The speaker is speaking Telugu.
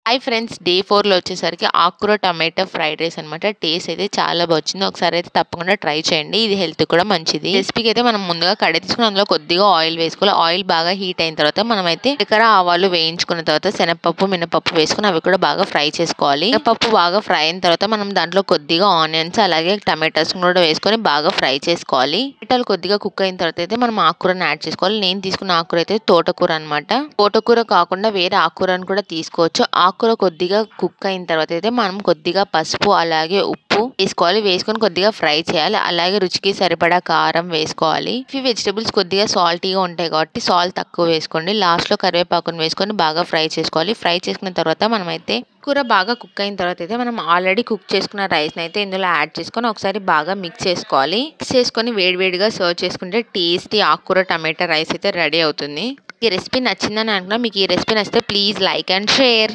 హాయ్ ఫ్రెండ్స్, డే 4లో వచ్చేసరికి ఆకుకూర టమాటో ఫ్రైడ్ రైస్ అనమాట. టేస్ట్ అయితే చాలా బాగా వచ్చింది. ఒకసారి అయితే తప్పకుండా ట్రై చేయండి. ఇది హెల్త్ కూడా మంచిది. రెసిపీకి అయితే మనం ముందుగా కడాయి తీసుకుని అందులో కొద్దిగా ఆయిల్ వేసుకోవాలి. ఆయిల్ బాగా హీట్ అయిన తర్వాత మనం అయితే జీలకర్ర ఆవాలు వేయించుకున్న తర్వాత శనగపప్పు మినపప్పు వేసుకుని అవి కూడా బాగా ఫ్రై చేసుకోవాలి. పప్పు బాగా ఫ్రై అయిన తర్వాత మనం దాంట్లో కొద్దిగా ఆనియన్స్ అలాగే టమాటోస్ కూడా వేసుకొని బాగా ఫ్రై చేసుకోవాలి. టమాటాలు కొద్దిగా కుక్ అయిన తర్వాత అయితే మనం ఆకుకూరని యాడ్ చేసుకోవాలి. నేను తీసుకున్న ఆకుకూర అయితే తోటకూర అనమాట. తోటకూర కాకుండా వేరే ఆకుకూరని కూడా తీసుకోవచ్చు. ఆకుకూర కొద్దిగా కుక్ అయిన తర్వాత అయితే మనం కొద్దిగా పసుపు అలాగే ఉప్పు వేసుకోవాలి. వేసుకొని కొద్దిగా ఫ్రై చేయాలి. అలాగే రుచికి సరిపడా కారం వేసుకోవాలి. ఈ వెజిటబుల్స్ కొద్దిగా సాల్టీగా ఉంటాయి కాబట్టి సాల్ట్ తక్కువ వేసుకోండి. లాస్ట్ లో కరివేపాకును వేసుకొని బాగా ఫ్రై చేసుకోవాలి. ఫ్రై చేసుకున్న తర్వాత మనమైతే కూర బాగా కుక్ అయిన తర్వాత అయితే మనం ఆల్రెడీ కుక్ చేసుకున్న రైస్ అయితే ఇందులో యాడ్ చేసుకొని ఒకసారి బాగా మిక్స్ చేసుకోవాలి. మిక్స్ చేసుకొని వేడివేడిగా సర్వ్ చేసుకుంటే టేస్టీ ఆకుకూర టమాటా రైస్ అయితే రెడీ అవుతుంది. ఈ రెసిపీ నచ్చిందని అనుకున్నా. మీకు ఈ రెసిపీ నచ్చితే ప్లీజ్ లైక్ అండ్ షేర్.